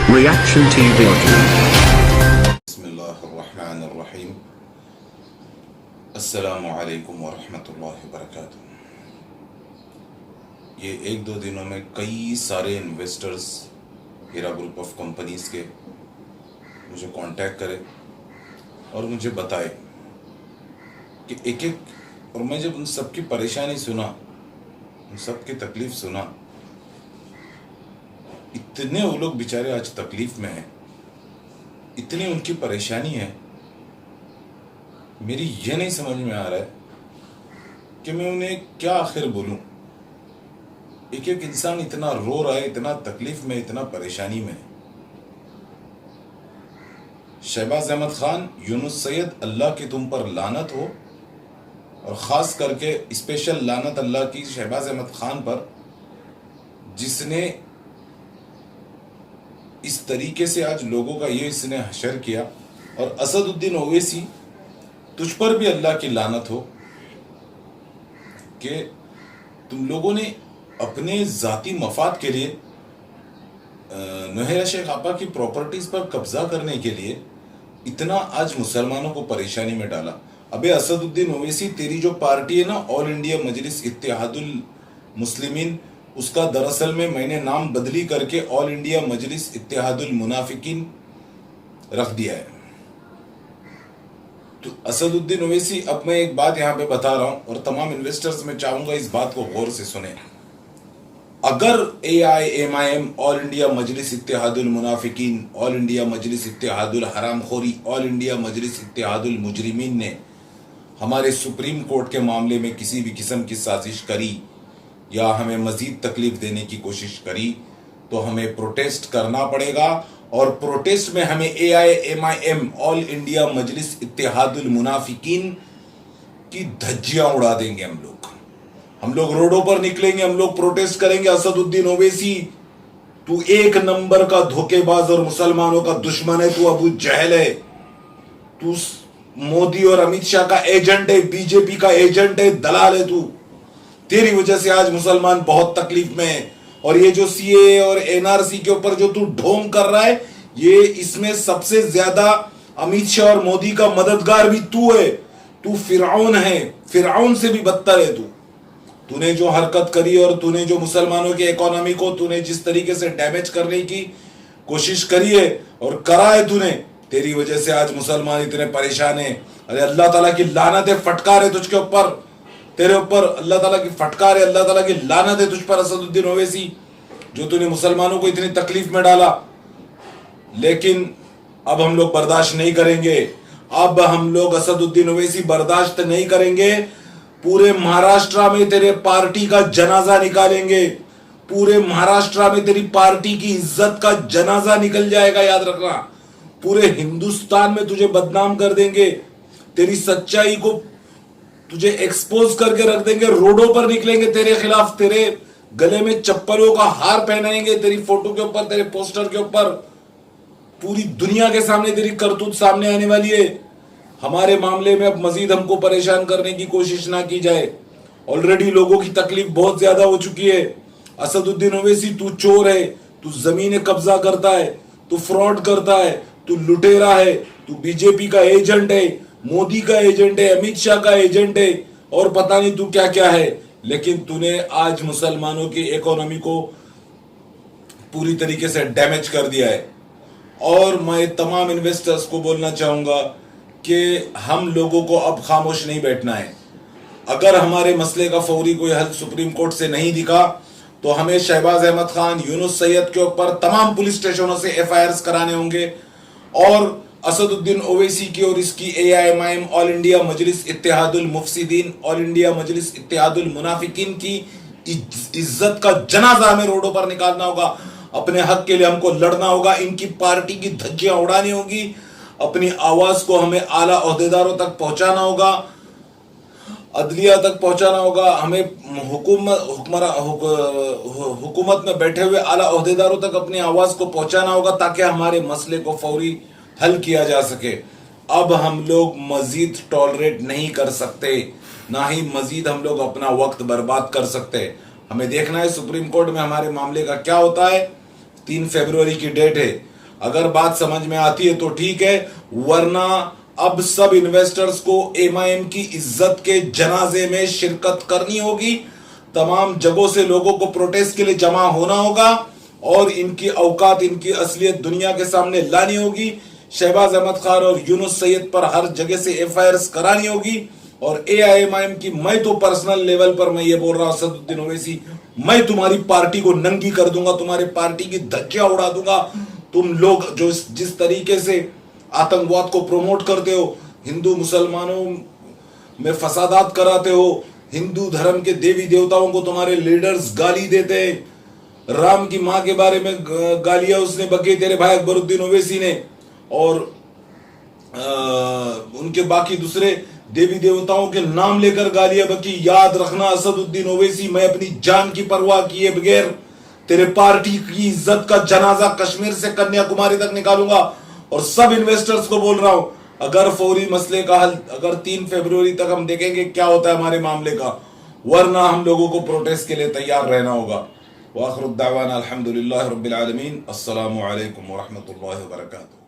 Reaction TV Audio. बिस्मिल्लाहिर्रहमानिर्रहीम। अस्सलामु अलैकुम वरहमतुल्लाहि वबरकातुहू। ये एक दो दिनों में कई सारे investors Heera group of companies के मुझे कांटेक्ट करे और मुझे बताए कि एक एक, और मैं जब उन सबकी परेशानी सुना, उन सबकी तकलीफ सुना, इतने वो लोग बेचारे आज तकलीफ में हैं, इतनी उनकी परेशानी है, मेरी ये नहीं समझ में आ रहा है कि मैं उन्हें क्या आखिर बोलूं। एक एक इंसान इतना रो रहा है, इतना तकलीफ में, इतना परेशानी में। शहबाज अहमद खान, यूनुस सैयद, अल्लाह की तुम पर लानत हो, और ख़ास करके स्पेशल लानत अल्लाह की शहबाज अहमद खान पर, जिसने इस तरीके से आज लोगों का ये इसने हशर किया। और असदुद्दीन ओवैसी, तुझ पर भी अल्लाह की लानत हो कि तुम लोगों ने अपने ज़ाती मफाद के लिए नौहेरा शेख आपा की प्रॉपर्टीज़ पर कब्जा करने के लिए इतना आज मुसलमानों को परेशानी में डाला। अबे असदुद्दीन ओवैसी, तेरी जो पार्टी है ना, ऑल इंडिया मजलिस इत्तेहादुल मुस्लिमीन, उसका दरअसल में मैंने नाम बदली करके ऑल इंडिया मजलिस इत्तेहादुल मुनाफिकीन रख दिया है। तो असदुद्दीन ओवैसी, अब मैं एक बात यहाँ पे बता रहा हूँ और तमाम इन्वेस्टर्स में चाहूंगा इस बात को गौर से सुने। अगर AIMIM, ऑल इंडिया मजलिस इत्तेहादुल मुनाफिकीन, ऑल इंडिया मजलिस इत्तेहादुल हरामखोरी, ऑल इंडिया मजलिस इत्तेहादुल मुजरिमीन ने हमारे सुप्रीम कोर्ट के मामले में किसी भी किस्म की साजिश करी या हमें मजीद तकलीफ देने की कोशिश करी, तो हमें प्रोटेस्ट करना पड़ेगा। और प्रोटेस्ट में हमें AIMIM, ऑल इंडिया मजलिस इत्तेहादुल मुनाफिकीन की धज्जियां उड़ा देंगे। हम लोग रोडों पर निकलेंगे, हम लोग प्रोटेस्ट करेंगे। असदुद्दीन ओवैसी, तू एक नंबर का धोखेबाज और मुसलमानों का दुश्मन है, तू अबू जहल है, तू मोदी और अमित शाह का एजेंट है, बीजेपी का एजेंट है, दलाल है तू। तेरी वजह से आज मुसलमान बहुत तकलीफ में है। और ये जो CAA और NRC के ऊपर जो तू ढोंग कर रहा है, ये इसमें सबसे ज्यादा अमित शाह और मोदी का मददगार भी तू है। तू फिरौन है, फिरौन से भी बदतर है तूने जो हरकत करी और तूने जो मुसलमानों की इकोनॉमी को तूने जिस तरीके से डैमेज करने की कोशिश करी है और करा है तूने, तेरी वजह से आज मुसलमान इतने परेशान है। अरे अल्लाह ताला की लानत है, फटकार है तुझके ऊपर, तेरे ऊपर अल्लाह ताला की फटकार है, अल्लाह ताला की लानत है तुझ पर असदुद्दीन ओवैसी, जो तूने मुसलमानों को इतनी तकलीफ में डाला। लेकिन अब हम लोग बर्दाश्त नहीं करेंगे, अब हम लोग असदुद्दीन ओवैसी बर्दाश्त नहीं करेंगे। पूरे महाराष्ट्र में तेरे पार्टी का जनाजा निकालेंगे, पूरे महाराष्ट्र में तेरी पार्टी की इज्जत का जनाजा निकल जाएगा, याद रखना। पूरे हिंदुस्तान में तुझे बदनाम कर देंगे, तेरी सच्चाई को तुझे एक्सपोज करके रख देंगे। रोडों पर निकलेंगे तेरे खिलाफ, तेरे गले में चप्पलों का हार पहनाएंगे, तेरी फोटो के ऊपर, तेरे पोस्टर के ऊपर, पूरी दुनिया के सामने तेरी करतूत सामने आने वाली है। हमारे मामले में अब मजीद हमको परेशान करने की कोशिश ना की जाए। ऑलरेडी लोगों की तकलीफ बहुत ज्यादा हो चुकी है। असदुद्दीन ओवैसी, तू चोर है, तू जमीनें कब्जा करता है, तू फ्रॉड करता है, तू लुटेरा है, तू बीजेपी का एजेंट है, मोदी का एजेंट है, अमित शाह का एजेंट है, और पता नहीं तू क्या क्या है। लेकिन तूने आज मुसलमानों की इकोनॉमी को पूरी तरीके से डैमेज कर दिया है। और मैं तमाम इन्वेस्टर्स को बोलना चाहूंगा कि हम लोगों को अब खामोश नहीं बैठना है। अगर हमारे मसले का फौरी कोई हल सुप्रीम कोर्ट से नहीं दिखा, तो हमें शहबाज अहमद खान, यूनुस सैयद के ऊपर तमाम पुलिस स्टेशनों से FIRs कराने होंगे, और असदुद्दीन ओवैसी की और इसकी AIMIM, ऑल इंडिया मजलिस इत्तेहादुल मुफसिदीन, ऑल इंडिया मजलिस इत्तेहादुल मुनाफिकीन की इज्जत का जनाजा हमें रोडों पर निकालना होगा। अपने हक के लिए हमको लड़ना होगा, इनकी पार्टी की धज्जियां उड़ानी होगी, अपनी आवाज को हमें आला ओहदेदारों तक पहुंचाना होगा, अदलिया तक पहुंचाना होगा, हमें हुकूमत में बैठे हुए आला ओहदेदारों तक अपनी आवाज को पहुंचाना होगा, ताकि हमारे मसले को फौरी हल किया जा सके। अब हम लोग मजीद टॉलरेट नहीं कर सकते, ना ही मजीद हम लोग अपना वक्त बर्बाद कर सकते। हमें देखना है सुप्रीम कोर्ट में हमारे मामले का क्या होता है। 3 फरवरी की डेट है। अगर बात समझ में आती है तो ठीक है, वरना अब सब इन्वेस्टर्स को एमआईएम की इज्जत के जनाजे में शिरकत करनी होगी। तमाम जगहों से लोगों को प्रोटेस्ट के लिए जमा होना होगा और इनकी औकात, इनकी असलियत दुनिया के सामने लानी होगी। शहबाज अहमद खान और यूनुस सैयद पर हर जगह से एफआईआर करानी होगी। और एआईएमआईएम की, मैं तो पर्सनल लेवल पर मैं ये बोल रहा हूं असदुद्दीन ओवैसी, मैं तुम्हारी पार्टी को नंगी कर दूंगा, तुम्हारी पार्टी की धज्जियां उड़ा दूंगा। तुम लोग जो जिस तरीके से आतंकवाद को प्रमोट करते हो, हिंदू मुसलमानों में फसादात कराते हो, हिंदू धर्म के देवी देवताओं को तुम्हारे लीडर्स गाली देते हैं, राम की मां के बारे में गालियां उसने बकी तेरे भाई अकबरुद्दीन ओवैसी ने, और उनके बाकी दूसरे देवी देवताओं के नाम लेकर गालियां बकी। याद रखना असदुद्दीन ओवैसी, मैं अपनी जान की परवाह किए बगैर तेरे पार्टी की इज्जत का जनाजा कश्मीर से कन्याकुमारी तक निकालूंगा। और सब इन्वेस्टर्स को बोल रहा हूं, अगर फौरी मसले का हल, अगर 3 फरवरी तक हम देखेंगे क्या होता है हमारे मामले का, वरना हम लोगों को प्रोटेस्ट के लिए तैयार रहना होगा। वाखिर दावाना अल्हम्दुलिल्लाह रब्बिल आलमीन। अस्सलामु अलैकुम व रहमतुल्लाहि व बरकातुहू।